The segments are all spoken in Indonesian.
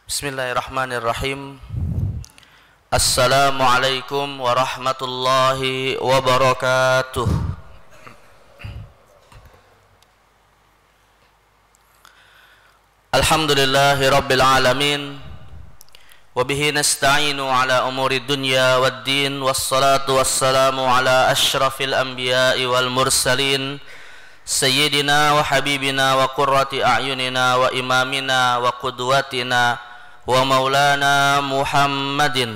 Bismillahirrahmanirrahim. Assalamualaikum warahmatullahi wabarakatuh. Alhamdulillahi rabbil alamin. Wabihi nasta'inu ala umuri dunya waddin. Wassalatu wassalamu ala ashrafil anbiya'i wal mursalin, Sayyidina wa habibina wa qurrati a'yunina wa imamina wa qudwatina wa maulana Muhammadin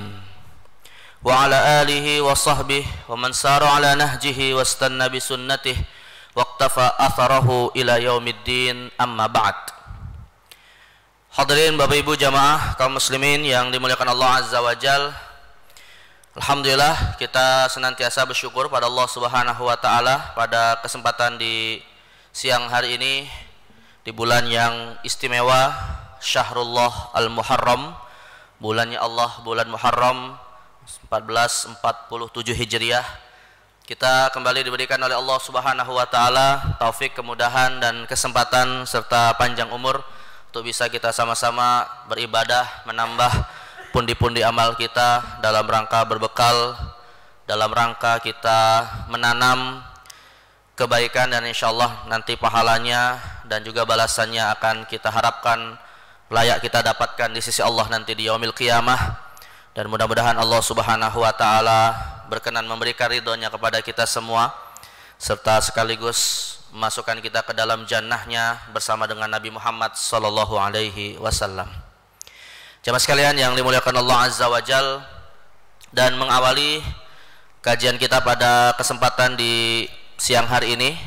wa ala alihi wa sahbihi wa man sara ala nahjihi wa istanna bi sunnatihi wa iqtafa atharahu ila yaumiddin, amma ba'd. Hadirin Bapak Ibu jamaah kaum muslimin yang dimuliakan Allah Azza wa Jal, alhamdulillah kita senantiasa bersyukur pada Allah Subhanahu wa taala pada kesempatan di siang hari ini di bulan yang istimewa, Syahrullah Al-Muharram, bulannya Allah, bulan Muharram 1447 Hijriah. Kita kembali diberikan oleh Allah Subhanahu wa taala taufik, kemudahan dan kesempatan serta panjang umur untuk bisa kita sama-sama beribadah, menambah pundi-pundi amal kita dalam rangka berbekal, dalam rangka kita menanam kebaikan, dan insyaallah nanti pahalanya dan juga balasannya akan kita harapkan layak kita dapatkan di sisi Allah nanti di yaumil qiyamah. Dan mudah-mudahan Allah Subhanahu wa taala berkenan memberikan ridhonya kepada kita semua, serta sekaligus memasukkan kita ke dalam jannahnya bersama dengan Nabi Muhammad sallallahu alaihi wasallam. Jamaah sekalian yang dimuliakan Allah Azza wa Jal, dan mengawali kajian kita pada kesempatan di siang hari ini,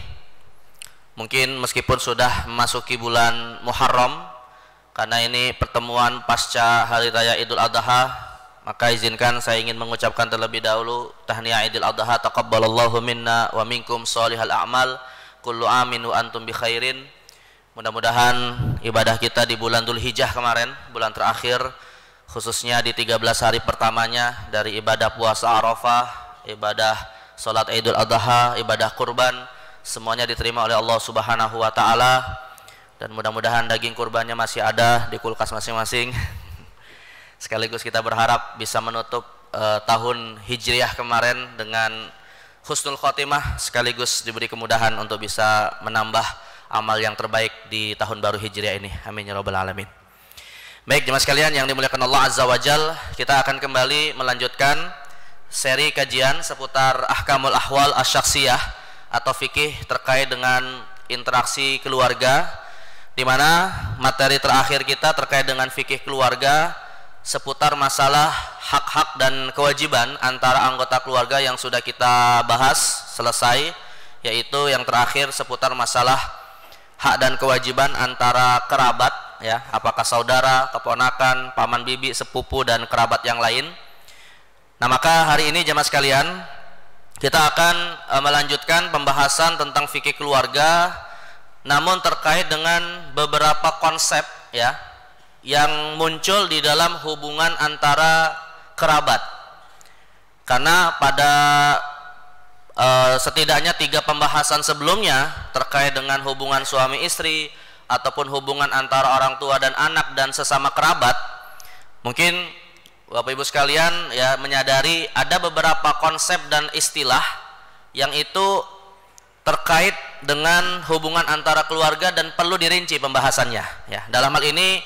mungkin meskipun sudah memasuki bulan Muharram, karena ini pertemuan pasca Hari Raya Idul Adha, maka izinkan saya ingin mengucapkan terlebih dahulu tahniah Idul Adha. Taqabbalallahu minna wa minkum sholihal a'mal, kullu amin wa antum bi khairin. Mudah-mudahan ibadah kita di bulan Dzulhijjah kemarin, bulan terakhir, khususnya di 13 hari pertamanya dari ibadah puasa Arafah, ibadah salat Idul Adha, ibadah kurban, semuanya diterima oleh Allah Subhanahu wa taala. Dan mudah-mudahan daging kurbannya masih ada di kulkas masing-masing. Sekaligus kita berharap bisa menutup tahun Hijriah kemarin dengan husnul khotimah, sekaligus diberi kemudahan untuk bisa menambah amal yang terbaik di tahun baru Hijriah ini. Amin ya rabbal alamin. Baik jemaah sekalian yang dimuliakan Allah Azza wa Jal, kita akan kembali melanjutkan seri kajian seputar ahkamul ahwal asyaksiyah atau fikih terkait dengan interaksi keluarga, di mana materi terakhir kita terkait dengan fikih keluarga seputar masalah hak-hak dan kewajiban antara anggota keluarga yang sudah kita bahas selesai, yaitu yang terakhir seputar masalah hak dan kewajiban antara kerabat, ya, apakah saudara, keponakan, paman bibi, sepupu dan kerabat yang lain. Nah, maka hari ini jemaah sekalian kita akan melanjutkan pembahasan tentang fikih keluarga, namun terkait dengan beberapa konsep, ya, yang muncul di dalam hubungan antara kerabat. Karena pada setidaknya 3 pembahasan sebelumnya terkait dengan hubungan suami istri ataupun hubungan antara orang tua dan anak dan sesama kerabat, mungkin Bapak Ibu sekalian ya menyadari ada beberapa konsep dan istilah yang itu terkait dengan hubungan antara keluarga dan perlu dirinci pembahasannya, ya. Dalam hal ini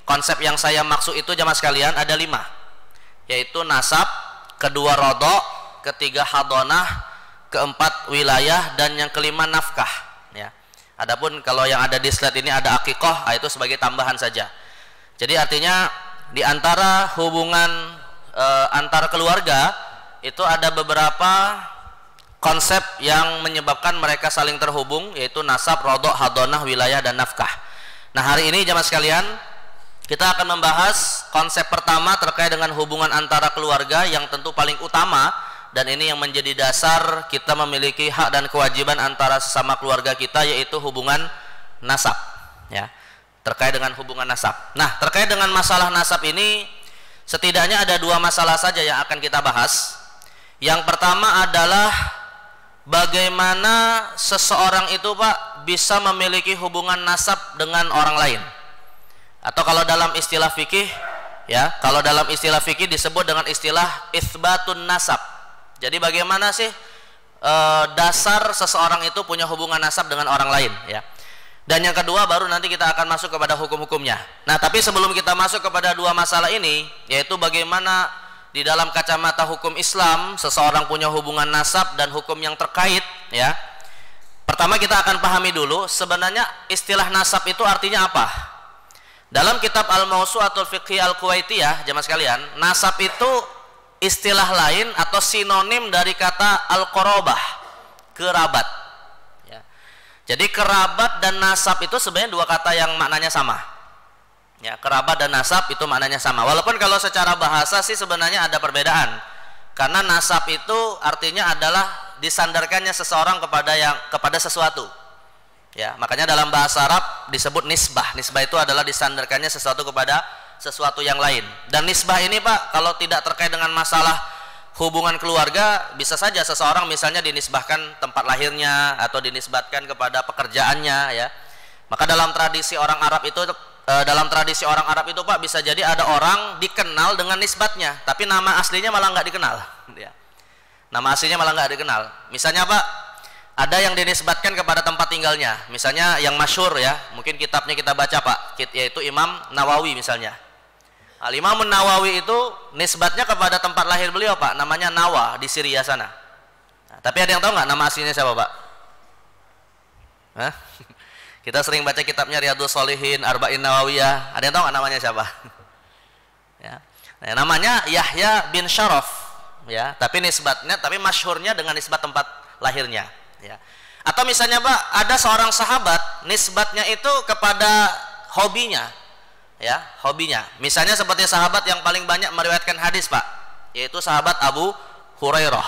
konsep yang saya maksud itu jamaah sekalian ada 5, yaitu nasab, kedua rodok, ketiga hadonah, keempat wilayah, dan yang kelima nafkah, ya. Adapun kalau yang ada di slide ini ada akikoh, itu sebagai tambahan saja. Jadi artinya di antara hubungan antara keluarga itu ada beberapa konsep yang menyebabkan mereka saling terhubung, yaitu nasab, rodok, hadonah, wilayah, dan nafkah. Nah, hari ini jamaah sekalian kita akan membahas konsep pertama terkait dengan hubungan antara keluarga yang tentu paling utama, dan ini yang menjadi dasar kita memiliki hak dan kewajiban antara sesama keluarga kita, yaitu hubungan nasab, ya, terkait dengan hubungan nasab. Nah, terkait dengan masalah nasab ini setidaknya ada 2 masalah saja yang akan kita bahas. Yang pertama adalah bagaimana seseorang itu Pak bisa memiliki hubungan nasab dengan orang lain. Atau kalau dalam istilah fikih, ya, kalau dalam istilah fikih disebut dengan istilah itsbatun nasab. Jadi bagaimana sih dasar seseorang itu punya hubungan nasab dengan orang lain, ya. Dan yang kedua baru nanti kita akan masuk kepada hukum-hukumnya. Nah, tapi sebelum kita masuk kepada dua masalah ini, yaitu bagaimana di dalam kacamata hukum Islam seseorang punya hubungan nasab dan hukum yang terkait, ya. Pertama kita akan pahami dulu sebenarnya istilah nasab itu artinya apa. Dalam kitab Al-Mawsu'atul Fiqhi Al-Kuwaitiyah, jemaah sekalian, nasab itu istilah lain atau sinonim dari kata al-qarabah, kerabat. Ya. Jadi kerabat dan nasab itu sebenarnya dua kata yang maknanya sama. Ya, kerabat dan nasab itu maknanya sama. Walaupun kalau secara bahasa sih sebenarnya ada perbedaan. Karena nasab itu artinya adalah disandarkannya seseorang kepada sesuatu. Ya, makanya dalam bahasa Arab disebut nisbah. Nisbah itu adalah disandarkannya sesuatu kepada sesuatu yang lain. Dan nisbah ini Pak, kalau tidak terkait dengan masalah hubungan keluarga, bisa saja seseorang misalnya dinisbahkan tempat lahirnya atau dinisbatkan kepada pekerjaannya, ya. Maka dalam tradisi orang Arab itu Pak, bisa jadi ada orang dikenal dengan nisbatnya, tapi nama aslinya malah nggak dikenal. Ya. Nama aslinya malah nggak dikenal. Misalnya Pak, ada yang dinisbatkan kepada tempat tinggalnya. Misalnya yang masyhur, ya, mungkin kitabnya kita baca Pak, yaitu Imam Nawawi misalnya. Al-Imam Nawawi itu nisbatnya kepada tempat lahir beliau Pak, namanya Nawa di Syria sana. Nah, tapi ada yang tahu nggak nama aslinya siapa Pak? Hah? Kita sering baca kitabnya Riyadhus Shalihin, Arba'in Nawawiyah. Ada yang tahu nggak namanya siapa? Ya. Nah, namanya Yahya bin Syaraf. Ya, tapi masyhurnya dengan nisbat tempat lahirnya, ya. Atau misalnya Pak, ada seorang sahabat nisbatnya itu kepada hobinya, ya, hobinya. Misalnya seperti sahabat yang paling banyak meriwayatkan hadis Pak, yaitu sahabat Abu Hurairah,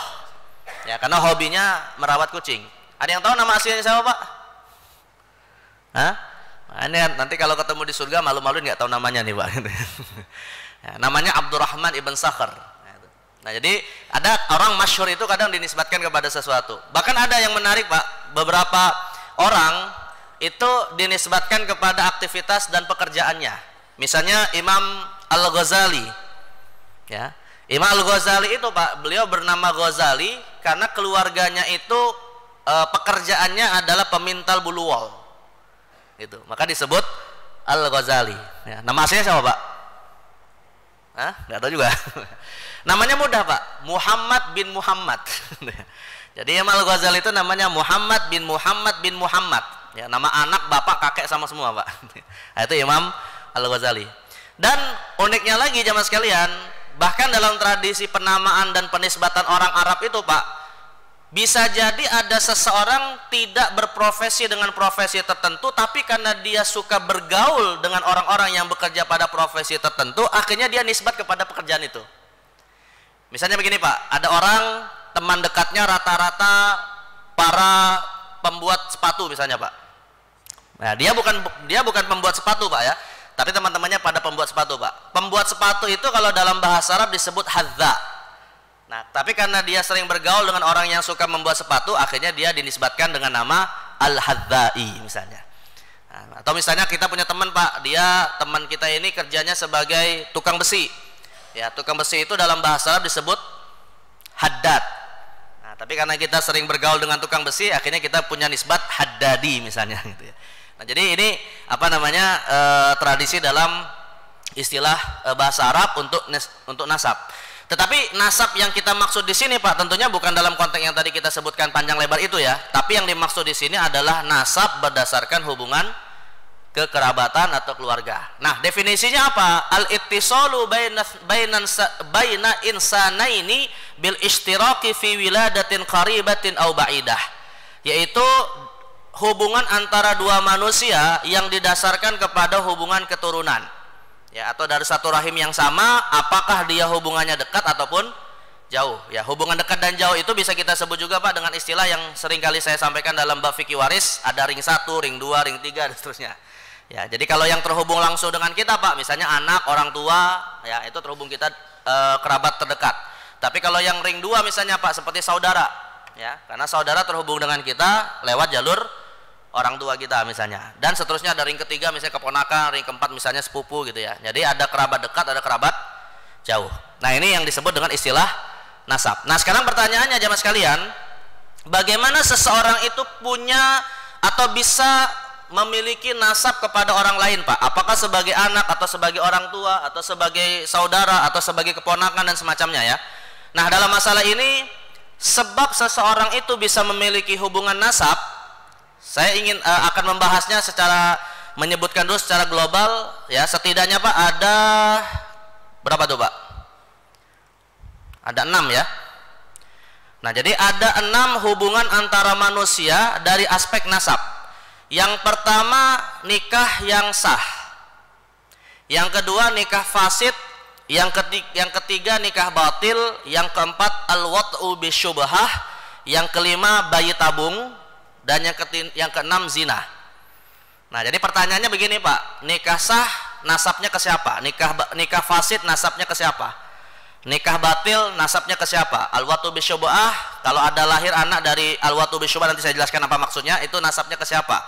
ya, karena hobinya merawat kucing. Ada yang tahu nama aslinya siapa Pak? Hah? Nah, ini nanti kalau ketemu di surga malu-maluin nggak tahu namanya nih Pak. Ya, namanya Abdurrahman ibn Sakhr. Nah, jadi ada orang masyhur itu kadang dinisbatkan kepada sesuatu. Bahkan ada yang menarik Pak, beberapa orang itu dinisbatkan kepada aktivitas dan pekerjaannya. Misalnya Imam Al-Ghazali, ya. Imam Al-Ghazali itu Pak, beliau bernama Ghazali karena keluarganya itu pekerjaannya adalah pemintal bulu wol, gitu. Maka disebut Al-Ghazali. Ya. Nama aslinya siapa Pak? Hah? Nggak tahu juga. Namanya mudah Pak, Muhammad bin Muhammad. Jadi Imam Al-Ghazali itu namanya Muhammad bin Muhammad bin Muhammad. Ya, nama anak, bapak, kakek sama semua Pak. Nah, itu Imam Al-Ghazali. Dan uniknya lagi jamaah sekalian, bahkan dalam tradisi penamaan dan penisbatan orang Arab itu Pak, bisa jadi ada seseorang tidak berprofesi dengan profesi tertentu, tapi karena dia suka bergaul dengan orang-orang yang bekerja pada profesi tertentu, akhirnya dia nisbat kepada pekerjaan itu. Misalnya begini Pak, ada orang teman dekatnya rata-rata para pembuat sepatu misalnya Pak. Nah, dia bukan pembuat sepatu Pak, ya, tapi teman-temannya pada pembuat sepatu Pak. Pembuat sepatu itu kalau dalam bahasa Arab disebut hadza. Nah, tapi karena dia sering bergaul dengan orang yang suka membuat sepatu, akhirnya dia dinisbatkan dengan nama Al-Hadzai misalnya. Nah, atau misalnya kita punya teman Pak, teman kita ini kerjanya sebagai tukang besi. Ya, tukang besi itu dalam bahasa Arab disebut haddad. Nah, tapi karena kita sering bergaul dengan tukang besi, akhirnya kita punya nisbat haddadi misalnya, gitu ya. Nah, jadi ini tradisi dalam istilah bahasa Arab untuk nasab. Tetapi nasab yang kita maksud di sini Pak, tentunya bukan dalam konteks yang tadi kita sebutkan panjang lebar itu, ya. Tapi yang dimaksud di sini adalah nasab berdasarkan hubungan kekerabatan atau keluarga. Nah, definisinya apa? Al-ittisalu baina insanaini bil ishtiraki fi wiladatin qaribatin aw ba'idah. Yaitu hubungan antara dua manusia yang didasarkan kepada hubungan keturunan. Ya, atau dari satu rahim yang sama, apakah dia hubungannya dekat ataupun jauh. Ya, hubungan dekat dan jauh itu bisa kita sebut juga Pak dengan istilah yang sering kali saya sampaikan dalam bab fikih waris, ada ring 1, ring 2, ring 3 dan seterusnya. Ya, jadi kalau yang terhubung langsung dengan kita Pak, misalnya anak, orang tua, ya, itu terhubung kita kerabat terdekat. Tapi kalau yang ring 2 misalnya Pak, seperti saudara, ya, karena saudara terhubung dengan kita lewat jalur orang tua kita misalnya. Dan seterusnya ada ring ketiga misalnya keponakan, ring keempat misalnya sepupu gitu ya. Jadi ada kerabat dekat, ada kerabat jauh. Nah, ini yang disebut dengan istilah nasab. Nah, sekarang pertanyaannya jamaah sekalian, bagaimana seseorang itu punya atau bisa memiliki nasab kepada orang lain, Pak? Apakah sebagai anak atau sebagai orang tua atau sebagai saudara atau sebagai keponakan dan semacamnya ya. Nah, dalam masalah ini sebab seseorang itu bisa memiliki hubungan nasab, saya ingin akan membahasnya secara menyebutkan dulu secara global ya. Setidaknya Pak ada berapa tuh Pak? Ada 6 ya. Nah, jadi ada 6 hubungan antara manusia dari aspek nasab. Yang pertama nikah yang sah. Yang kedua nikah fasid. Yang ketiga nikah batil. Yang keempat al-wat'u bisyubhah. Yang kelima bayi tabung. Dan yang keenam zina. Nah, jadi pertanyaannya begini Pak, nikah sah nasabnya ke siapa? Nikah fasid nasabnya ke siapa? Nikah batil nasabnya ke siapa? Al-wat'u bisyubhah, kalau ada lahir anak dari al-wat'u bisyubhah, nanti saya jelaskan apa maksudnya, itu nasabnya ke siapa?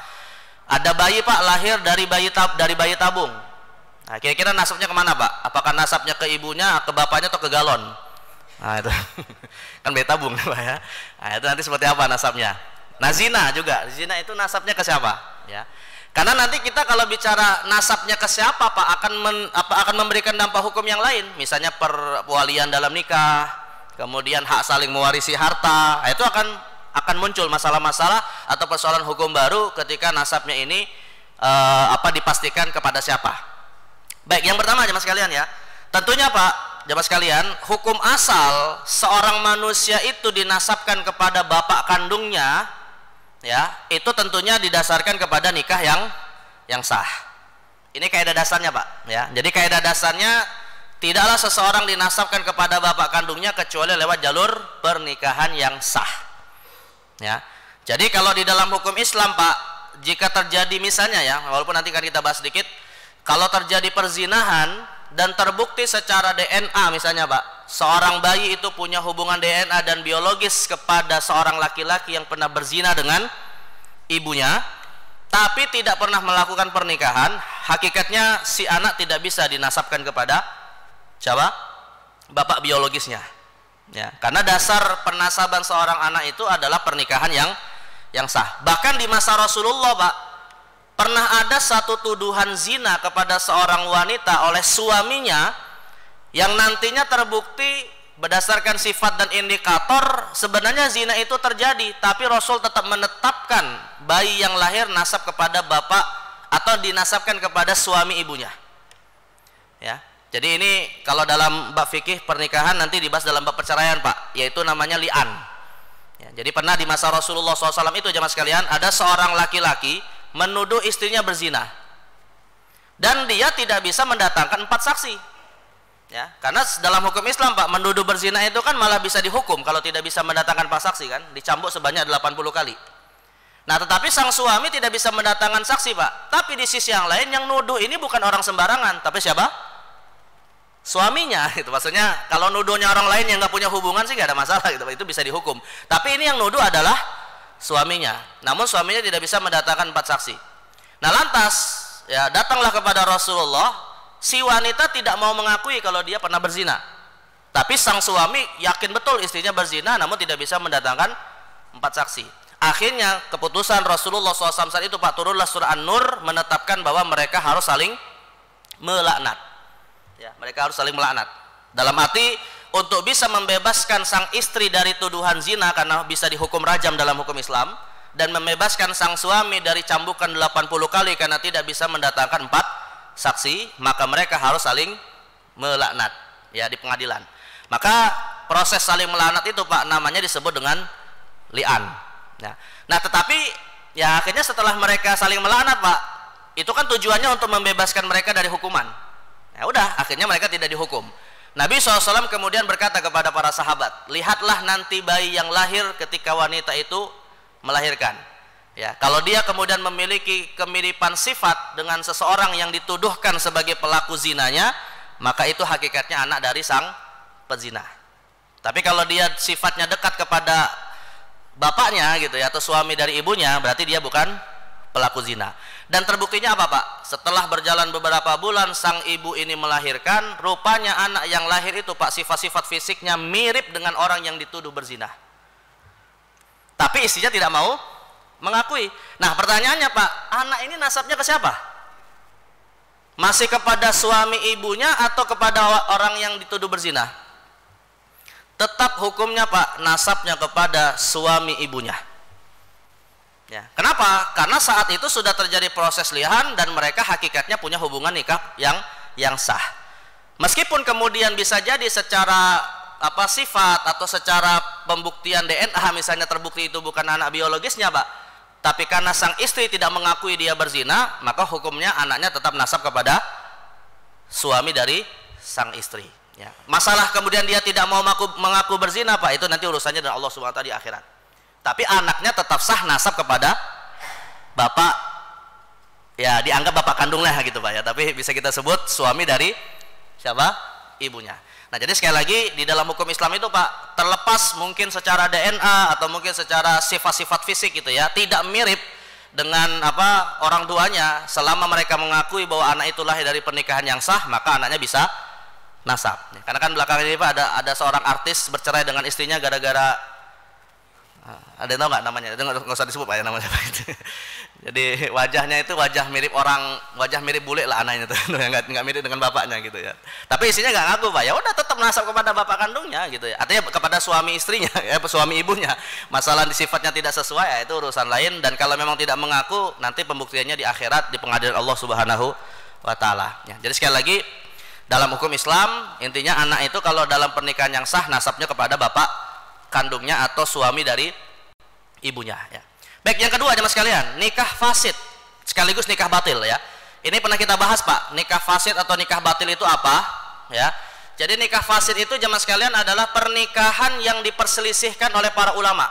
Ada bayi Pak lahir dari bayi tabung. Nah, kira-kira nasabnya kemana Pak? Apakah nasabnya ke ibunya, ke bapaknya, atau ke galon? Nah, itu kan bayi tabung Pak ya. Nah, itu nanti seperti apa nasabnya? Nah, zina juga. Zina itu nasabnya ke siapa? Ya. Karena nanti kita kalau bicara nasabnya ke siapa Pak akan memberikan dampak hukum yang lain. Misalnya perwalian dalam nikah, kemudian hak saling mewarisi harta. Nah, itu akan muncul masalah-masalah atau persoalan hukum baru ketika nasabnya ini dipastikan kepada siapa. Baik, yang pertama jemaah sekalian ya. Tentunya Pak, jemaah sekalian, hukum asal seorang manusia itu dinasabkan kepada bapak kandungnya ya, itu tentunya didasarkan kepada nikah yang sah. Ini kaidah dasarnya Pak ya. Jadi kaidah dasarnya tidaklah seseorang dinasabkan kepada bapak kandungnya kecuali lewat jalur pernikahan yang sah. Ya. Jadi kalau di dalam hukum Islam Pak, jika terjadi misalnya ya, walaupun nanti kan kita bahas sedikit, kalau terjadi perzinahan dan terbukti secara DNA misalnya Pak, seorang bayi itu punya hubungan DNA dan biologis kepada seorang laki-laki yang pernah berzina dengan ibunya, tapi tidak pernah melakukan pernikahan, hakikatnya si anak tidak bisa dinasabkan kepada siapa? Bapak biologisnya. Ya, karena dasar penasaban seorang anak itu adalah pernikahan yang sah. Bahkan di masa Rasulullah Pak, pernah ada satu tuduhan zina kepada seorang wanita oleh suaminya yang nantinya terbukti berdasarkan sifat dan indikator sebenarnya zina itu terjadi, tapi Rasul tetap menetapkan bayi yang lahir nasab kepada bapak atau dinasabkan kepada suami ibunya. Ya. Jadi ini kalau dalam bab fikih pernikahan nanti dibahas dalam bab perceraian Pak, yaitu namanya li'an. Ya, jadi pernah di masa Rasulullah SAW itu jemaah sekalian, ada seorang laki-laki menuduh istrinya berzina, dan dia tidak bisa mendatangkan 4 saksi. Ya, karena dalam hukum Islam Pak, menuduh berzina itu kan malah bisa dihukum kalau tidak bisa mendatangkan 4 saksi kan, dicambuk sebanyak 80 kali. Nah, tetapi sang suami tidak bisa mendatangkan saksi Pak. Tapi di sisi yang lain yang nuduh ini bukan orang sembarangan, tapi siapa? Suaminya. Itu maksudnya kalau nuduhnya orang lain yang nggak punya hubungan sih nggak ada masalah gitu, itu bisa dihukum. Tapi ini yang nuduh adalah suaminya. Namun suaminya tidak bisa mendatangkan 4 saksi. Nah, lantas ya datanglah kepada Rasulullah, si wanita tidak mau mengakui kalau dia pernah berzina. Tapi sang suami yakin betul istrinya berzina, namun tidak bisa mendatangkan 4 saksi. Akhirnya keputusan Rasulullah SAW saat itu Pak, turunlah surah An-Nur menetapkan bahwa mereka harus saling melaknat. Ya, mereka harus saling melaknat. Dalam arti untuk bisa membebaskan sang istri dari tuduhan zina karena bisa dihukum rajam dalam hukum Islam, dan membebaskan sang suami dari cambukan 80 kali karena tidak bisa mendatangkan 4 saksi, maka mereka harus saling melaknat ya di pengadilan. Maka proses saling melaknat itu Pak namanya disebut dengan li'an. Ya. Nah, tetapi ya akhirnya setelah mereka saling melaknat Pak, itu kan tujuannya untuk membebaskan mereka dari hukuman. Ya udah, akhirnya mereka tidak dihukum. Nabi SAW kemudian berkata kepada para sahabat, lihatlah nanti bayi yang lahir ketika wanita itu melahirkan. Ya, kalau dia kemudian memiliki kemiripan sifat dengan seseorang yang dituduhkan sebagai pelaku zinanya, maka itu hakikatnya anak dari sang pezina. Tapi kalau dia sifatnya dekat kepada bapaknya gitu ya, atau suami dari ibunya, berarti dia bukan pelaku zina. Dan terbuktinya apa Pak? Setelah berjalan beberapa bulan sang ibu ini melahirkan, rupanya anak yang lahir itu Pak sifat-sifat fisiknya mirip dengan orang yang dituduh berzina. Tapi istrinya tidak mau mengakui. Nah pertanyaannya Pak, anak ini nasabnya ke siapa? Masih kepada suami ibunya atau kepada orang yang dituduh berzina? Tetap hukumnya Pak, nasabnya kepada suami ibunya. Ya. Kenapa? Karena saat itu sudah terjadi proses li'an dan mereka hakikatnya punya hubungan nikah yang sah. Meskipun kemudian bisa jadi secara sifat atau secara pembuktian DNA misalnya terbukti itu bukan anak biologisnya Pak, tapi karena sang istri tidak mengakui dia berzina, maka hukumnya anaknya tetap nasab kepada suami dari sang istri. Ya. Masalah kemudian dia tidak mau mengaku berzina Pak, itu nanti urusannya dengan Allah Subhanahu wa taala di akhirat. Tapi anaknya tetap sah nasab kepada bapak, ya dianggap bapak kandungnya gitu Pak ya, tapi bisa kita sebut suami dari siapa? Ibunya. Nah jadi sekali lagi di dalam hukum Islam itu Pak, terlepas mungkin secara DNA atau mungkin secara sifat-sifat fisik gitu ya, tidak mirip dengan orang tuanya, selama mereka mengakui bahwa anak itu lahir dari pernikahan yang sah, maka anaknya bisa nasab. Karena kan belakangan ini Pak ada seorang artis bercerai dengan istrinya gara-gara, ada yang tahu nggak namanya? Itu nggak usah disebut Pak ya namanya Pak itu. Jadi wajahnya itu wajah mirip bule lah anaknya itu, nggak mirip dengan bapaknya gitu ya. Tapi istrinya nggak ngaku Pak, ya udah tetap nasab kepada bapak kandungnya gitu ya. Artinya kepada suami istrinya, ya suami ibunya. Masalah di sifatnya tidak sesuai ya itu urusan lain. Dan kalau memang tidak mengaku, nanti pembuktiannya di akhirat di pengadilan Allah Subhanahu wa taala. Ya, jadi sekali lagi dalam hukum Islam intinya anak itu kalau dalam pernikahan yang sah nasabnya kepada bapak kandungnya atau suami dari ibunya ya. Baik, yang kedua jemaah sekalian, nikah fasid sekaligus nikah batil ya. Ini pernah kita bahas Pak, nikah fasid atau nikah batil itu apa ya. Jadi nikah fasid itu jemaah sekalian adalah pernikahan yang diperselisihkan oleh para ulama.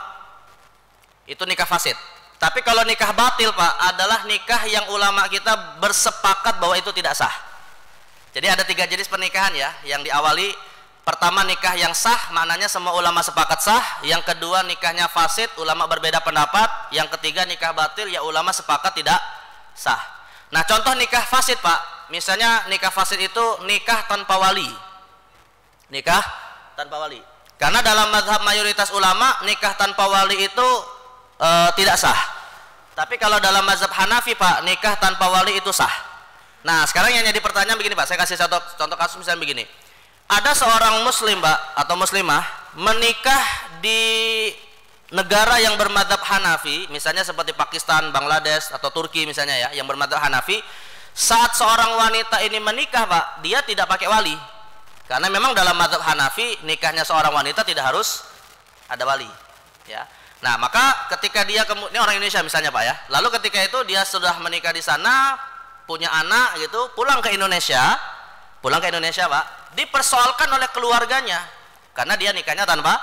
Itu nikah fasid. Tapi kalau nikah batil Pak adalah nikah yang ulama kita bersepakat bahwa itu tidak sah. Jadi ada 3 jenis pernikahan ya, yang diawali pertama nikah yang sah, maknanya semua ulama sepakat sah. Yang kedua nikahnya fasid, ulama berbeda pendapat. Yang ketiga nikah batil, ya ulama sepakat tidak sah. Nah contoh nikah fasid Pak, misalnya nikah fasid itu nikah tanpa wali. Nikah tanpa wali. Karena dalam mazhab mayoritas ulama nikah tanpa wali itu tidak sah. Tapi kalau dalam mazhab Hanafi Pak, nikah tanpa wali itu sah. Nah sekarang yang jadi pertanyaan begini Pak, saya kasih contoh kasus misalnya begini. Ada seorang muslim Pak atau muslimah menikah di negara yang bermadzhab Hanafi, misalnya seperti Pakistan, Bangladesh atau Turki misalnya ya, yang bermadzhab Hanafi. Saat seorang wanita ini menikah Pak, dia tidak pakai wali. Karena memang dalam madzhab Hanafi nikahnya seorang wanita tidak harus ada wali ya. Nah, maka ketika dia ini orang Indonesia misalnya Pak ya. Lalu ketika itu dia sudah menikah di sana, punya anak gitu, pulang ke Indonesia Pak, dipersoalkan oleh keluarganya karena dia nikahnya tanpa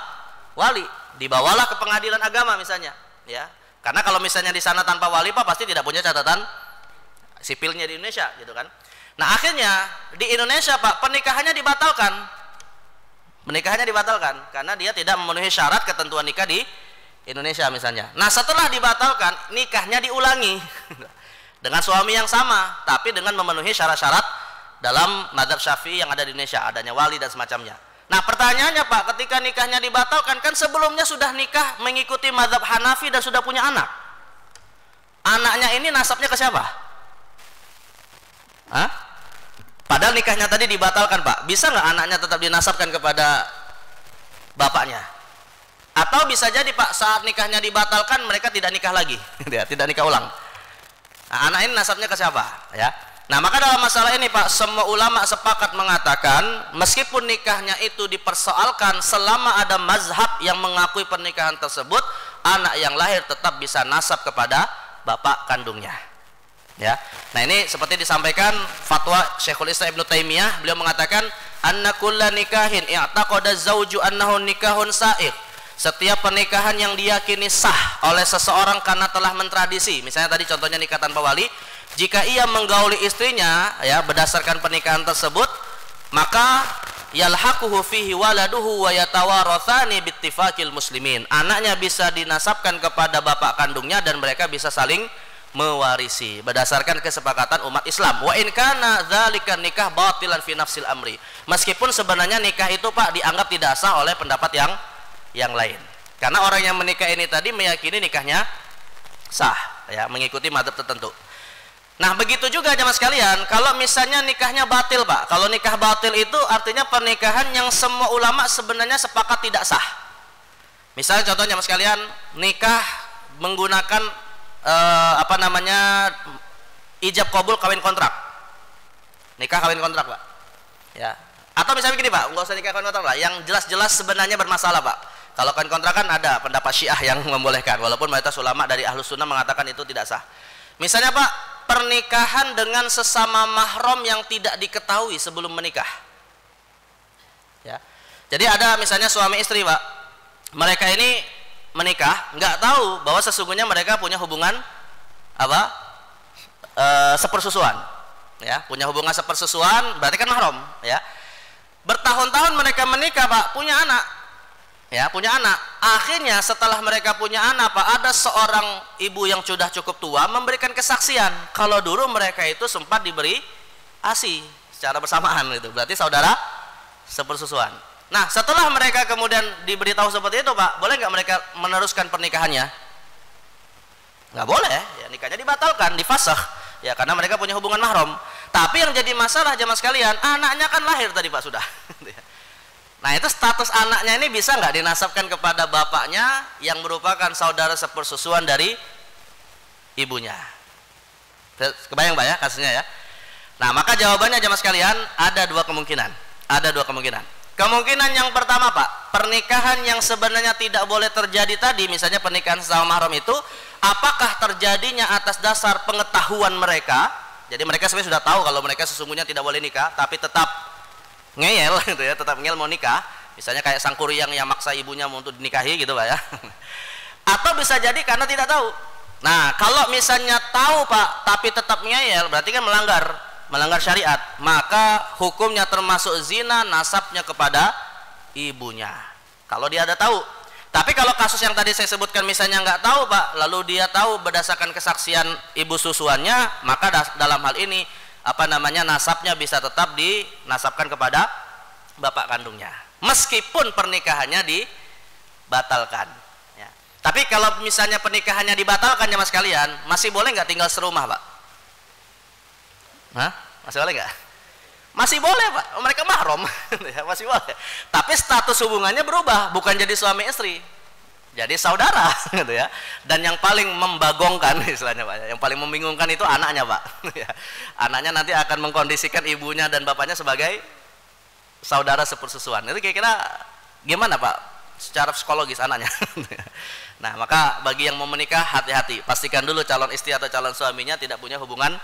wali, dibawalah ke pengadilan agama misalnya ya. Karena kalau misalnya di sana tanpa wali Pak pasti tidak punya catatan sipilnya di Indonesia gitu kan. Nah akhirnya di Indonesia Pak pernikahannya dibatalkan karena dia tidak memenuhi syarat ketentuan nikah di Indonesia misalnya. Nah setelah dibatalkan nikahnya diulangi dengan suami yang sama tapi dengan memenuhi syarat-syarat dalam mazhab Syafi'i yang ada di Indonesia, adanya wali dan semacamnya. Nah pertanyaannya Pak, ketika nikahnya dibatalkan kan sebelumnya sudah nikah mengikuti mazhab Hanafi dan sudah punya anak. Anaknya ini nasabnya ke siapa? Hah? Padahal nikahnya tadi dibatalkan Pak, bisa nggak anaknya tetap dinasabkan kepada bapaknya? Atau bisa jadi Pak saat nikahnya dibatalkan mereka tidak nikah lagi, tidak nikah ulang. Nah, anak ini nasabnya ke siapa? Ya. Nah maka dalam masalah ini Pak, semua ulama sepakat mengatakan meskipun nikahnya itu dipersoalkan, selama ada mazhab yang mengakui pernikahan tersebut, anak yang lahir tetap bisa nasab kepada bapak kandungnya ya. Nah ini seperti disampaikan fatwa Syekhul Islam Ibnu Taimiyah, beliau mengatakan anna kulla nikahin i'taqada zawju annahu nikahun sa'ir. Setiap pernikahan yang diyakini sah oleh seseorang karena telah mentradisi, misalnya tadi contohnya nikah tanpa wali, jika ia menggauli istrinya ya berdasarkan pernikahan tersebut, maka yalhaquhu fihi waladuhu wa yatawarathani bittifaqil muslimin. Anaknya bisa dinasabkan kepada bapak kandungnya dan mereka bisa saling mewarisi berdasarkan kesepakatan umat Islam. Wa in kana dzalika nikah batilan fi nafsil amri. Meskipun sebenarnya nikah itu Pak dianggap tidak sah oleh pendapat yang lain. Karena orang yang menikah ini tadi meyakini nikahnya sah, ya, mengikuti mazhab tertentu. Nah, begitu juga jemaah sekalian, kalau misalnya nikahnya batil, Pak. Kalau nikah batil itu artinya pernikahan yang semua ulama sebenarnya sepakat tidak sah. Misalnya contohnya jemaah sekalian, nikah menggunakan ijab kabul kawin kontrak. Nikah kawin kontrak, Pak. Ya. Atau misalnya begini, Pak, enggak usah nikah kawin kontrak lah, yang jelas-jelas sebenarnya bermasalah, Pak. Kalau kawin kontrak kan ada pendapat Syiah yang membolehkan, walaupun mayoritas ulama dari Ahlus Sunnah mengatakan itu tidak sah. Misalnya, Pak, pernikahan dengan sesama mahram yang tidak diketahui sebelum menikah. Ya. Jadi ada misalnya suami istri, Pak. Mereka ini menikah, nggak tahu bahwa sesungguhnya mereka punya hubungan sepersusuan. Ya, punya hubungan sepersusuan berarti kan mahram, ya. Bertahun-tahun mereka menikah, Pak, punya anak. Ya, punya anak. Akhirnya setelah mereka punya anak, Pak, ada seorang ibu yang sudah cukup tua memberikan kesaksian kalau dulu mereka itu sempat diberi ASI secara bersamaan gitu. Berarti saudara sepersusuan. Nah, setelah mereka kemudian diberitahu seperti itu, Pak, boleh nggak mereka meneruskan pernikahannya? Nggak boleh, ya, nikahnya dibatalkan, difasakh, ya, karena mereka punya hubungan mahram. Tapi yang jadi masalah jemaah sekalian, anaknya kan lahir tadi, Pak, sudah. Nah, itu status anaknya ini bisa nggak dinasabkan kepada bapaknya yang merupakan saudara sepersusuan dari ibunya? Kebayang, Pak, ya, kasusnya, ya. Nah, maka jawabannya jemaah sekalian ada dua kemungkinan. Ada dua kemungkinan. Kemungkinan yang pertama, Pak, pernikahan yang sebenarnya tidak boleh terjadi tadi, misalnya pernikahan sesama mahram itu, apakah terjadinya atas dasar pengetahuan mereka? Jadi mereka sebenarnya sudah tahu kalau mereka sesungguhnya tidak boleh nikah, tapi tetap ngeyel gitu ya, tetap ngeyel mau nikah. Misalnya kayak sang kuryang yang maksa ibunya untuk dinikahi gitu, Pak, ya. Atau bisa jadi karena tidak tahu. Nah, kalau misalnya tahu, Pak, tapi tetap ngeyel, berarti kan melanggar syariat, maka hukumnya termasuk zina, nasabnya kepada ibunya kalau dia ada tahu. Tapi kalau kasus yang tadi saya sebutkan misalnya nggak tahu, Pak, lalu dia tahu berdasarkan kesaksian ibu susuannya, maka dalam hal ini nasabnya bisa tetap dinasabkan kepada bapak kandungnya meskipun pernikahannya dibatalkan, ya. Tapi kalau misalnya pernikahannya dibatalkan, ya Mas kalian, masih boleh nggak tinggal serumah, Pak? Hah? Masih boleh nggak? Masih boleh, Pak. Mereka mahram, masih boleh. Tapi status hubungannya berubah, bukan jadi suami istri, jadi saudara, gitu ya. Dan yang paling membagongkan, istilahnya, Pak, yang paling membingungkan itu anaknya, Pak. Anaknya nanti akan mengkondisikan ibunya dan bapaknya sebagai saudara sepersusuan. Itu kira-kira gimana, Pak, secara psikologis anaknya? Nah, maka bagi yang mau menikah, hati-hati, pastikan dulu calon istri atau calon suaminya tidak punya hubungan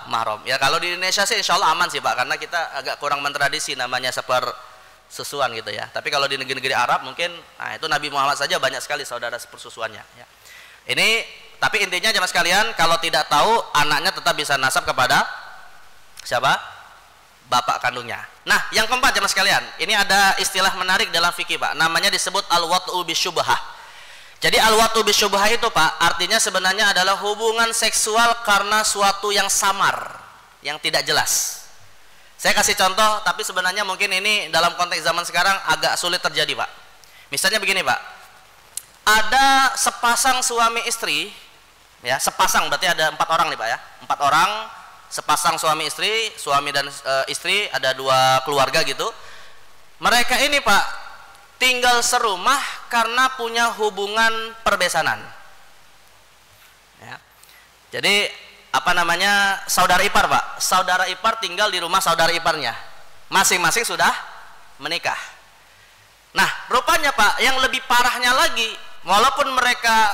mahram. Ya, kalau di Indonesia sih insya Allah aman sih, Pak, karena kita agak kurang mentradisi namanya sepersusuan gitu ya. Tapi kalau di negeri-negeri Arab mungkin, nah itu Nabi Muhammad saja banyak sekali saudara sepersusuannya, ya. Ini, tapi intinya jemaah sekalian, kalau tidak tahu, anaknya tetap bisa nasab kepada siapa? Bapak kandungnya. Nah, yang keempat jemaah sekalian, ini ada istilah menarik dalam fikih, Pak, namanya disebut al-wat'u bisyubhah. Jadi al-wat'u bisyubhah itu, Pak, artinya sebenarnya adalah hubungan seksual karena suatu yang samar, yang tidak jelas. Saya kasih contoh, tapi sebenarnya mungkin ini dalam konteks zaman sekarang agak sulit terjadi, Pak. Misalnya begini, Pak, ada sepasang suami istri, ya, sepasang berarti ada 4 orang nih, Pak, ya, 4 orang, sepasang suami istri, suami dan istri, ada 2 keluarga gitu. Mereka ini, Pak, tinggal serumah karena punya hubungan perbesanan, ya. Jadi saudara ipar, Pak, saudara ipar tinggal di rumah saudara iparnya, masing-masing sudah menikah. Nah, rupanya, Pak, yang lebih parahnya lagi, walaupun mereka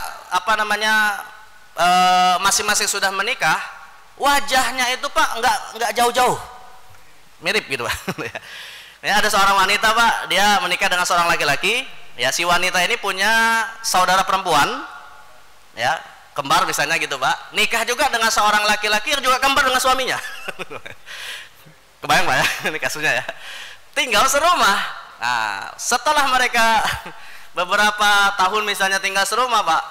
masing-masing sudah menikah, wajahnya itu, Pak, nggak jauh-jauh mirip gitu, Pak. Ya, ada seorang wanita, Pak, dia menikah dengan seorang laki-laki, ya. Si wanita ini punya saudara perempuan, ya, kembar misalnya gitu, Pak, nikah juga dengan seorang laki-laki yang juga kembar dengan suaminya. Kebayang, Pak, ya, ini kasusnya, ya. Tinggal serumah. Nah, setelah mereka beberapa tahun misalnya tinggal serumah, Pak,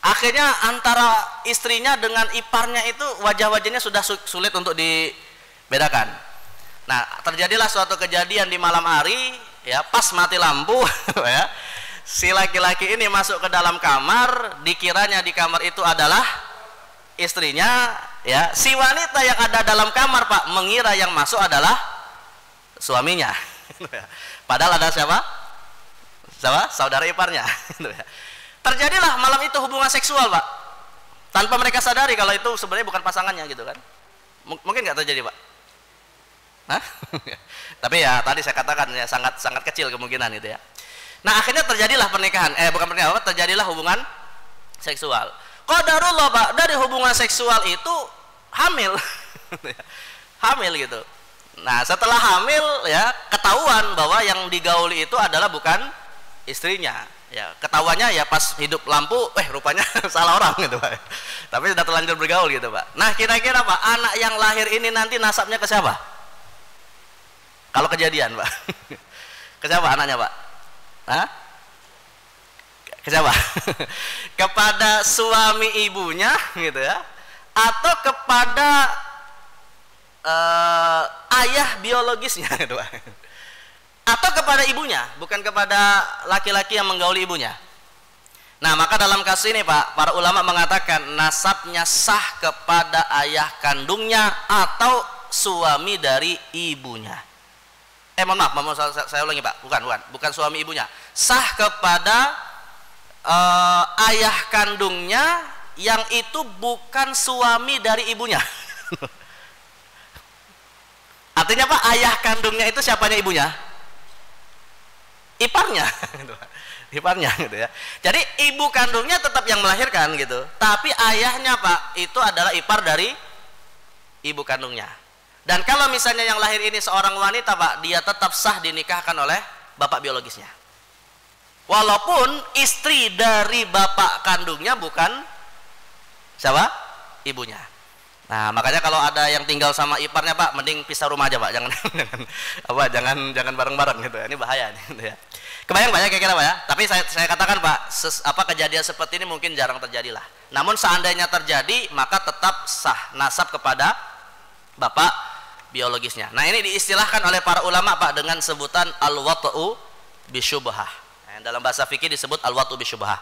Akhirnya antara istrinya dengan iparnya itu wajah-wajahnya sudah sulit untuk dibedakan. Nah, terjadilah suatu kejadian di malam hari, ya, pas mati lampu, ya. Si laki-laki ini masuk ke dalam kamar, dikiranya di kamar itu adalah istrinya, ya. Si wanita yang ada dalam kamar, Pak, mengira yang masuk adalah suaminya. Padahal ada siapa? Saudara iparnya. Terjadilah malam itu hubungan seksual, Pak, tanpa mereka sadari kalau itu sebenarnya bukan pasangannya, gitu kan. Mungkin nggak terjadi, Pak? Hah? Tapi ya tadi saya katakan ya sangat kecil kemungkinan itu ya. Nah, akhirnya terjadilah pernikahan, bukan pernikahan, terjadilah hubungan seksual. Qadarullah, Pak, dari hubungan seksual itu hamil. Hamil gitu. Nah, setelah hamil ya ketahuan bahwa yang digauli itu adalah bukan istrinya. Ya, ketahuannya ya pas hidup lampu, rupanya salah orang gitu, Pak. Tapi sudah terlanjur bergaul gitu, Pak. Nah, kira-kira, Pak, anak yang lahir ini nanti nasabnya ke siapa? Kalau kejadian, Pak. Ke siapa anaknya, Pak? Hah? Ke siapa? Kepada suami ibunya gitu ya, atau kepada ayah biologisnya gitu, Pak. Atau kepada ibunya, bukan kepada laki-laki yang menggauli ibunya. Nah, maka dalam kasus ini, Pak, para ulama mengatakan nasabnya sah kepada ayah kandungnya atau suami dari ibunya. Mohon maaf, saya ulangi, Pak. Bukan suami ibunya. Sah kepada ayah kandungnya yang itu bukan suami dari ibunya. Artinya, Pak, ayah kandungnya itu siapanya ibunya? Iparnya. Iparnya gitu ya. Jadi ibu kandungnya tetap yang melahirkan gitu. Tapi ayahnya, Pak, itu adalah ipar dari ibu kandungnya. Dan kalau misalnya yang lahir ini seorang wanita, Pak, dia tetap sah dinikahkan oleh bapak biologisnya. Walaupun istri dari bapak kandungnya bukan siapa? Ibunya. Nah, makanya kalau ada yang tinggal sama iparnya, Pak, mending pisah rumah aja, Pak. Jangan bareng-bareng gitu ya. Ini bahaya nih, gitu ya. Kebayang, Pak, ya, kira-kira, Pak, ya. Tapi saya katakan, Pak, kejadian seperti ini mungkin jarang terjadi lah. Namun seandainya terjadi, maka tetap sah nasab kepada bapak biologisnya. Nah, ini diistilahkan oleh para ulama, Pak, dengan sebutan al-wat'u bisyubhah. Nah, dalam bahasa fikih disebut al-wat'u bisyubhah.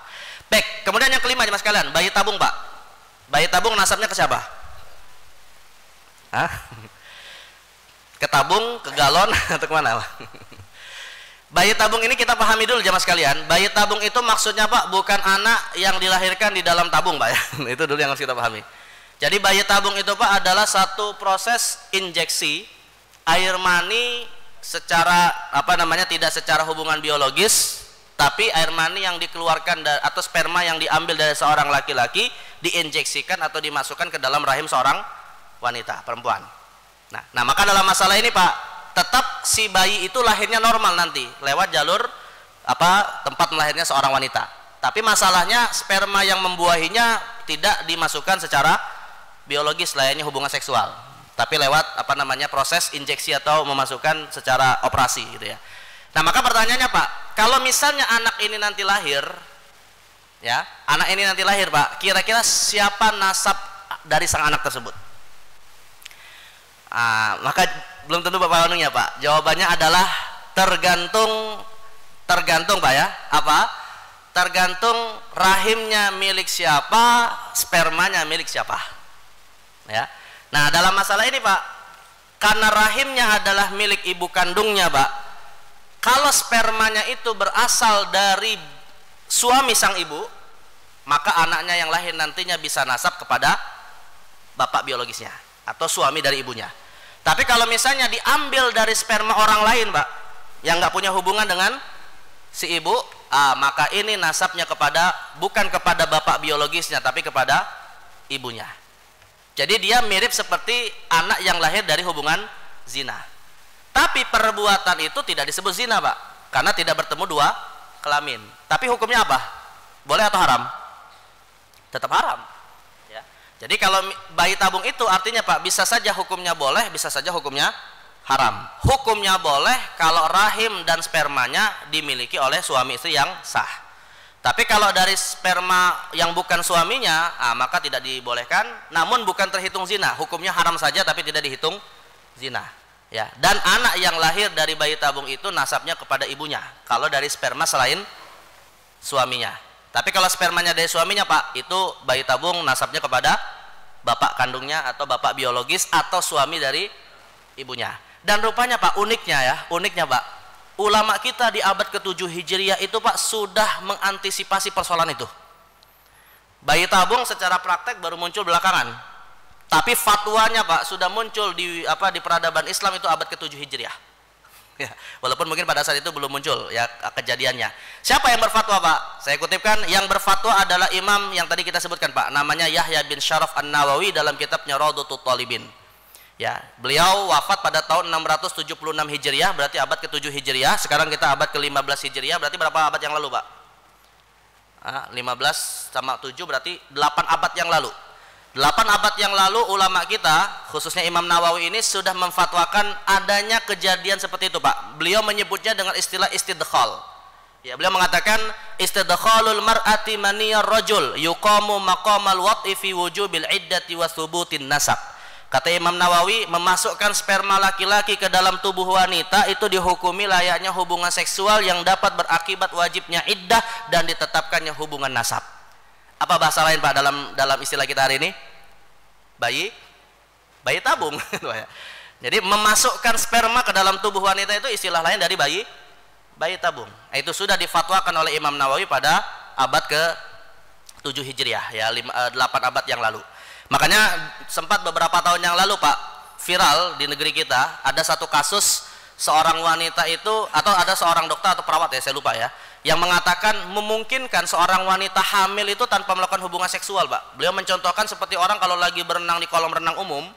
Baik, kemudian yang kelima, Mas kalian, bayi tabung, Pak. Bayi tabung nasabnya ke siapa? Hah? Ke tabung, ke galon, atau kemana, Pak? Bayi tabung ini kita pahami dulu, jamaah sekalian. Bayi tabung itu maksudnya, Pak, bukan anak yang dilahirkan di dalam tabung, Pak, ya. Itu dulu yang harus kita pahami. Jadi bayi tabung itu, Pak, adalah satu proses injeksi air mani secara tidak secara hubungan biologis, tapi air mani yang dikeluarkan atau sperma yang diambil dari seorang laki-laki diinjeksikan atau dimasukkan ke dalam rahim seorang wanita, perempuan. Nah, maka dalam masalah ini, Pak, tetap si bayi itu lahirnya normal nanti lewat jalur tempat melahirnya seorang wanita. Tapi masalahnya sperma yang membuahinya tidak dimasukkan secara biologis layaknya hubungan seksual, tapi lewat proses injeksi atau memasukkan secara operasi gitu ya. Nah, maka pertanyaannya, Pak, kalau misalnya anak ini nanti lahir, ya, Pak, kira-kira siapa nasab dari sang anak tersebut? Maka belum tentu Bapak kandungnya, Pak. Jawabannya adalah tergantung, Pak, ya. Tergantung rahimnya milik siapa, spermanya milik siapa. Ya. Nah, dalam masalah ini, Pak, karena rahimnya adalah milik ibu kandungnya, Pak. Kalau spermanya itu berasal dari suami sang ibu, maka anaknya yang lahir nantinya bisa nasab kepada bapak biologisnya atau suami dari ibunya. Tapi kalau misalnya diambil dari sperma orang lain, Pak, yang nggak punya hubungan dengan si ibu, maka ini nasabnya bukan kepada bapak biologisnya, tapi kepada ibunya. Jadi dia mirip seperti anak yang lahir dari hubungan zina. Tapi perbuatan itu tidak disebut zina, Pak, karena tidak bertemu dua kelamin. Tapi hukumnya apa? Boleh atau haram? Tetap haram. Jadi kalau bayi tabung itu artinya, Pak, bisa saja hukumnya boleh, bisa saja hukumnya haram. Hukumnya boleh kalau rahim dan spermanya dimiliki oleh suami istri yang sah. Tapi kalau dari sperma yang bukan suaminya, maka tidak dibolehkan, namun bukan terhitung zina, hukumnya haram saja tapi tidak dihitung zina. Ya, dan anak yang lahir dari bayi tabung itu nasabnya kepada ibunya. Kalau dari sperma selain suaminya. Tapi kalau spermanya dari suaminya, Pak, itu bayi tabung nasabnya kepada bapak kandungnya atau bapak biologis atau suami dari ibunya. Dan rupanya, Pak, uniknya Pak, ulama kita di abad ke-7 Hijriah itu, Pak, sudah mengantisipasi persoalan itu. Bayi tabung secara praktek baru muncul belakangan. Tapi fatwanya, Pak, sudah muncul di peradaban Islam itu abad ke-7 Hijriah. Ya, walaupun mungkin pada saat itu belum muncul ya kejadiannya. Siapa yang berfatwa, Pak? Saya kutipkan, yang berfatwa adalah imam yang tadi kita sebutkan, Pak. Namanya Yahya bin Syaraf An-Nawawi dalam kitabnya Rawdatul Talibin. Ya, beliau wafat pada tahun 676 Hijriah, berarti abad ke-7 Hijriah. Sekarang kita abad ke-15 Hijriah, berarti berapa abad yang lalu, Pak? 15 sama 7 berarti 8 abad yang lalu. 8 abad yang lalu ulama kita, khususnya Imam Nawawi ini sudah memfatwakan adanya kejadian seperti itu, Pak. Beliau menyebutnya dengan istilah istidkhal. Ya, beliau mengatakan istidkhalul mar'ati maniyar rajul yuqamu maqamal wat'i fi wujubil iddati wa thubutin nasab. Kata Imam Nawawi, memasukkan sperma laki-laki ke dalam tubuh wanita itu dihukumi layaknya hubungan seksual yang dapat berakibat wajibnya iddah dan ditetapkannya hubungan nasab. Apa bahasa lain, Pak, dalam istilah kita hari ini? Bayi tabung. Jadi memasukkan sperma ke dalam tubuh wanita itu istilah lain dari bayi tabung. Itu sudah difatwakan oleh Imam Nawawi pada abad ke-7 Hijriah, ya, 8 abad yang lalu. Makanya sempat beberapa tahun yang lalu, Pak, viral di negeri kita ada satu kasus seorang wanita itu, atau ada seorang dokter atau perawat ya, saya lupa ya, yang mengatakan memungkinkan seorang wanita hamil itu tanpa melakukan hubungan seksual, Pak. Beliau mencontohkan seperti orang kalau lagi berenang di kolam renang umum,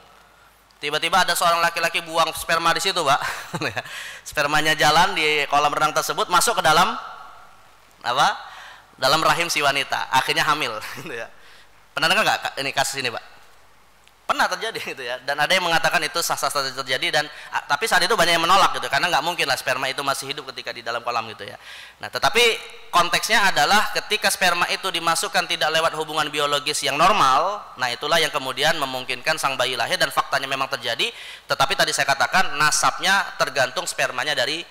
tiba-tiba ada seorang laki-laki buang sperma di situ, Pak. Spermanya jalan di kolam renang tersebut, masuk ke dalam dalam rahim si wanita, akhirnya hamil. Pernah dengar nggak ini kasus ini, Pak? Pernah terjadi gitu ya. Dan ada yang mengatakan itu sah-sah saja terjadi, dan tapi saat itu banyak yang menolak gitu, karena nggak mungkin lah sperma itu masih hidup ketika di dalam kolam gitu ya. Nah, tetapi konteksnya adalah ketika sperma itu dimasukkan tidak lewat hubungan biologis yang normal, nah itulah yang kemudian memungkinkan sang bayi lahir, dan faktanya memang terjadi. Tetapi tadi saya katakan nasabnya tergantung spermanya dari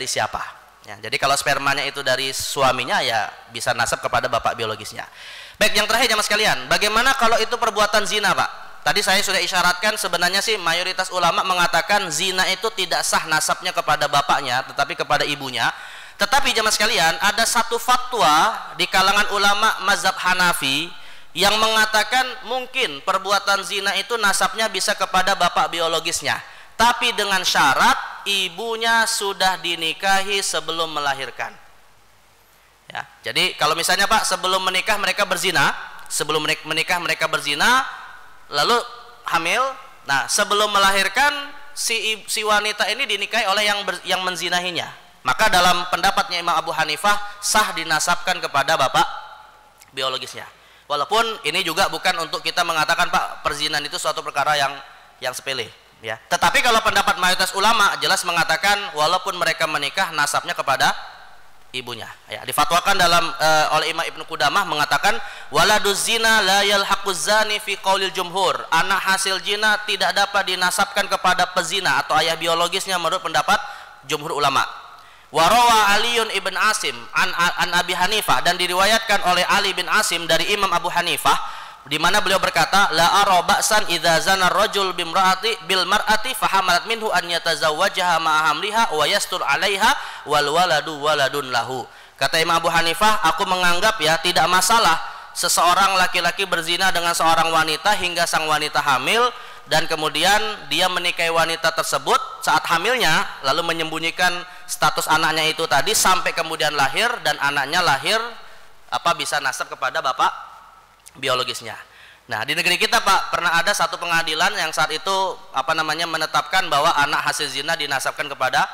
siapa. Ya, jadi kalau spermanya itu dari suaminya, ya bisa nasab kepada bapak biologisnya. Baik, yang terakhir jamaah sekalian, bagaimana kalau itu perbuatan zina, Pak? Tadi saya sudah isyaratkan sebenarnya sih mayoritas ulama mengatakan zina itu tidak sah nasabnya kepada bapaknya, tetapi kepada ibunya. Tetapi jamaah sekalian, ada satu fatwa di kalangan ulama mazhab Hanafi yang mengatakan mungkin perbuatan zina itu nasabnya bisa kepada bapak biologisnya, tapi dengan syarat ibunya sudah dinikahi sebelum melahirkan. Ya, jadi kalau misalnya, Pak, sebelum menikah mereka berzina, lalu hamil, nah sebelum melahirkan si wanita ini dinikahi oleh yang menzinahinya, maka dalam pendapatnya Imam Abu Hanifah sah dinasabkan kepada bapak biologisnya. Walaupun ini juga bukan untuk kita mengatakan, Pak, perzinahan itu suatu perkara yang sepele, ya. Tetapi kalau pendapat mayoritas ulama jelas mengatakan walaupun mereka menikah nasabnya kepada ibunya, ya. Difatwakan oleh Imam Ibnu Qudamah mengatakan waladuz zina la yalhaquz zani fi qaulil jumhur, anak hasil zina tidak dapat dinasabkan kepada pezina atau ayah biologisnya menurut pendapat jumhur ulama. Warawa Aliun ibn Asim an Abi Hanifah, dan diriwayatkan oleh Ali bin Asim dari Imam Abu Hanifah, di mana beliau berkata la ara ba'san idza zana ar-rajul bil mar'ati fahamalat minhu an yatazawwajaha ma hamliha wa yastur 'alaiha wal waladu waladun lahu. Kata Imam Abu Hanifah, aku menganggap ya tidak masalah seseorang laki-laki berzina dengan seorang wanita hingga sang wanita hamil, dan kemudian dia menikahi wanita tersebut saat hamilnya, lalu menyembunyikan status anaknya itu tadi sampai kemudian lahir, dan anaknya lahir bisa nasab kepada bapak biologisnya. Nah, di negeri kita, Pak, pernah ada satu pengadilan yang saat itu menetapkan bahwa anak hasil zina dinasabkan kepada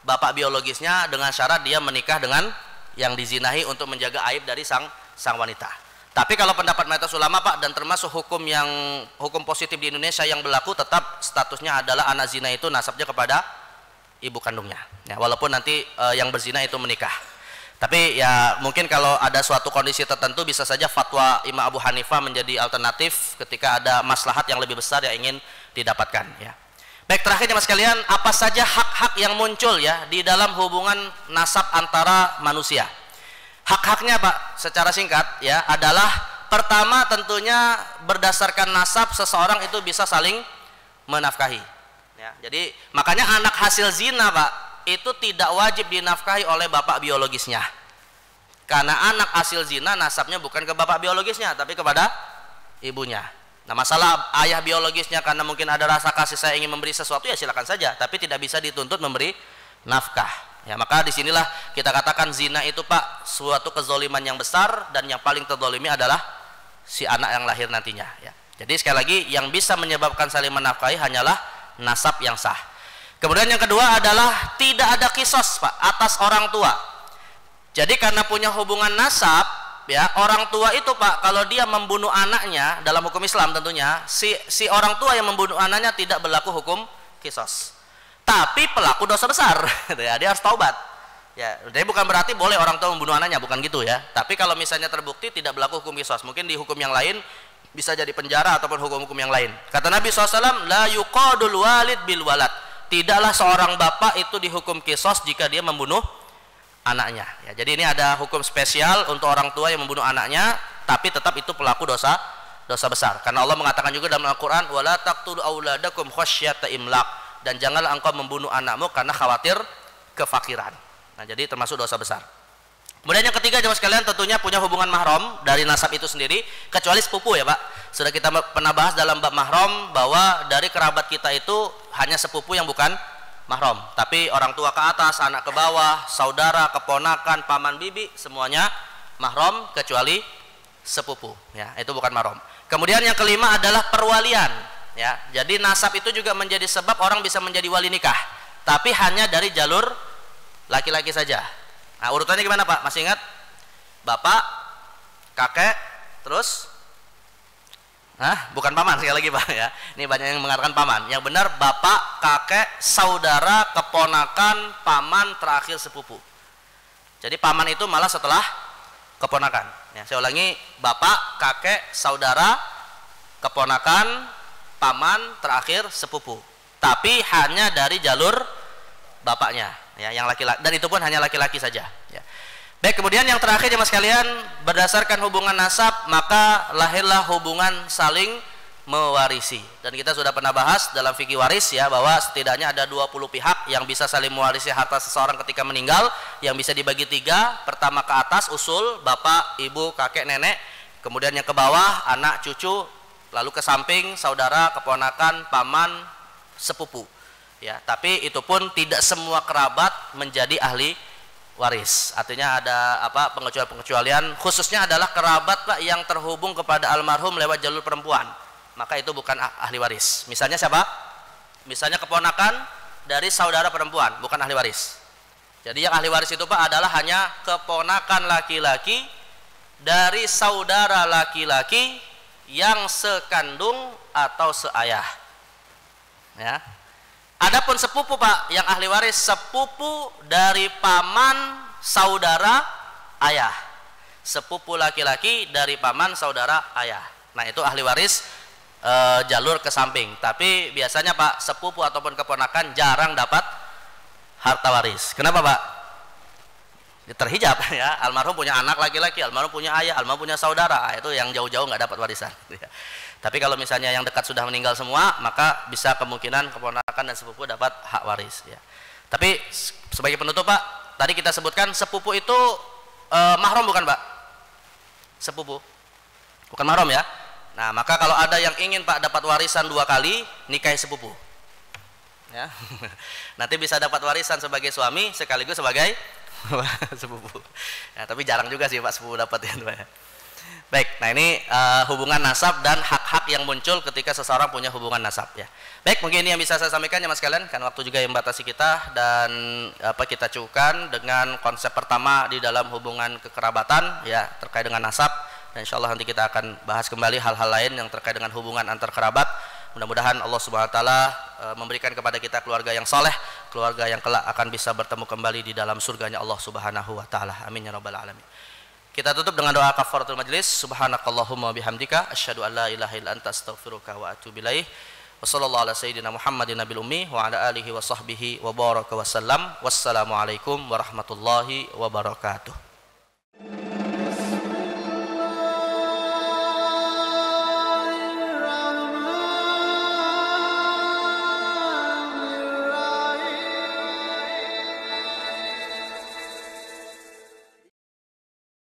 bapak biologisnya dengan syarat dia menikah dengan yang dizinahi untuk menjaga aib dari sang wanita. Tapi kalau pendapat mayoritas ulama, Pak, dan termasuk hukum positif di Indonesia yang berlaku, tetap statusnya adalah anak zina itu nasabnya kepada ibu kandungnya, ya, walaupun nanti yang berzina itu menikah. Tapi ya mungkin kalau ada suatu kondisi tertentu bisa saja fatwa Imam Abu Hanifah menjadi alternatif ketika ada maslahat yang lebih besar yang ingin didapatkan ya. Baik, terakhir jemaah sekalian, apa saja hak-hak yang muncul ya di dalam hubungan nasab antara manusia? Hak-haknya Pak secara singkat ya adalah pertama tentunya berdasarkan nasab seseorang itu bisa saling menafkahi ya. Jadi makanya anak hasil zina Pak itu tidak wajib dinafkahi oleh bapak biologisnya, karena anak hasil zina nasabnya bukan ke bapak biologisnya tapi kepada ibunya. Nah masalah ayah biologisnya karena mungkin ada rasa kasih saya ingin memberi sesuatu ya silakan saja, tapi tidak bisa dituntut memberi nafkah ya. Maka disinilah kita katakan zina itu Pak suatu kezoliman yang besar, dan yang paling terzolimi adalah si anak yang lahir nantinya ya. Jadi sekali lagi yang bisa menyebabkan saling menafkahi hanyalah nasab yang sah. Kemudian yang kedua adalah tidak ada kisos Pak atas orang tua. Jadi karena punya hubungan nasab ya, orang tua itu Pak kalau dia membunuh anaknya dalam hukum Islam tentunya si orang tua yang membunuh anaknya tidak berlaku hukum kisos. Tapi pelaku dosa besar ya, dia harus taubat. Ya, jadi bukan berarti boleh orang tua membunuh anaknya, bukan gitu ya. Tapi kalau misalnya terbukti tidak berlaku hukum kisos, mungkin di hukum yang lain bisa jadi penjara ataupun hukum-hukum yang lain. Kata Nabi SAW, la yuqadul walid bil walad. Tidaklah seorang bapak itu dihukum kisos jika dia membunuh anaknya ya. Jadi ini ada hukum spesial untuk orang tua yang membunuh anaknya, tapi tetap itu pelaku dosa besar, karena Allah mengatakan juga dalam Al-Quran, wala taqtulu auladakum khasyata imlaq, dan janganlah engkau membunuh anakmu karena khawatir kefakiran. Nah jadi termasuk dosa besar. Kemudian yang ketiga jemaah sekalian tentunya punya hubungan mahram dari nasab itu sendiri, kecuali sepupu ya Pak. Sudah kita pernah bahas dalam bab mahram bahwa dari kerabat kita itu hanya sepupu yang bukan mahram, tapi orang tua ke atas, anak ke bawah, saudara, keponakan, paman, bibi, semuanya mahram kecuali sepupu ya, itu bukan mahram. Kemudian yang kelima adalah perwalian ya. Jadi nasab itu juga menjadi sebab orang bisa menjadi wali nikah, tapi hanya dari jalur laki-laki saja. Nah urutannya gimana Pak? Masih ingat? Bapak, kakek, terus bukan paman sekali lagi Pak ya. Ini banyak yang mengatakan paman. Yang benar bapak, kakek, saudara, keponakan, paman, terakhir sepupu. Jadi paman itu malah setelah keponakan. Ya, saya ulangi, bapak, kakek, saudara, keponakan, paman, terakhir sepupu. Tapi hanya dari jalur bapaknya ya, yang laki-laki, dan itu pun hanya laki-laki saja ya. Baik, kemudian yang terakhir jemaah sekalian, berdasarkan hubungan nasab maka lahirlah hubungan saling mewarisi, dan kita sudah pernah bahas dalam fikih waris ya, bahwa setidaknya ada 20 pihak yang bisa saling mewarisi harta seseorang ketika meninggal, yang bisa dibagi 3. Pertama ke atas usul, bapak, ibu, kakek, nenek, kemudian yang ke bawah anak, cucu, lalu ke samping saudara, keponakan, paman, sepupu ya. Tapi itu pun tidak semua kerabat menjadi ahli waris, artinya ada pengecualian, khususnya adalah kerabat Pak yang terhubung kepada almarhum lewat jalur perempuan, maka itu bukan ahli waris. Misalnya siapa? Misalnya keponakan dari saudara perempuan, bukan ahli waris. Jadi yang ahli waris itu Pak adalah hanya keponakan laki-laki dari saudara laki-laki yang sekandung atau seayah ya. Adapun sepupu Pak yang ahli waris, sepupu dari paman saudara ayah, sepupu laki-laki dari paman saudara ayah. Nah itu ahli waris jalur ke samping. Tapi biasanya Pak sepupu ataupun keponakan jarang dapat harta waris. Kenapa Pak? Terhijab ya, almarhum punya anak laki-laki, almarhum punya ayah, almarhum punya saudara, itu yang jauh-jauh nggak dapat warisan ya. Tapi kalau misalnya yang dekat sudah meninggal semua, maka bisa kemungkinan keponakan dan sepupu dapat hak waris ya. Tapi sebagai penutup Pak, tadi kita sebutkan sepupu itu mahram bukan Pak? Sepupu bukan mahram ya. Nah maka kalau ada yang ingin Pak dapat warisan 2 kali, nikahi sepupu ya. Nanti bisa dapat warisan sebagai suami sekaligus sebagai sepupu ya, tapi jarang juga sih Pak sepupu dapat ya. Baik, nah ini hubungan nasab dan hak-hak yang muncul ketika seseorang punya hubungan nasab ya. Baik, mungkin ini yang bisa saya sampaikan ya Mas sekalian, karena waktu juga yang membatasi kita, dan kita cukupkan dengan konsep pertama di dalam hubungan kekerabatan ya, terkait dengan nasab, dan insya Allah nanti kita akan bahas kembali hal-hal lain yang terkait dengan hubungan antar kerabat Mudah-mudahan Allah Subhanahu wa taala memberikan kepada kita keluarga yang saleh, keluarga yang kelak akan bisa bertemu kembali di dalam surganya Allah Subhanahu wa taala. Amin ya rabbal alamin. Kita tutup dengan doa kafaratul majlis. Subhanakallahumma bihamdika asyhadu an la ilaha illa anta astaghfiruka wa atubu ilaik. Wa sallallahu ala sayyidina Muhammadin nabil ummi wa ala alihi wa sahbihi wa baraka wa sallam. Wassalamualaikum warahmatullahi wabarakatuh.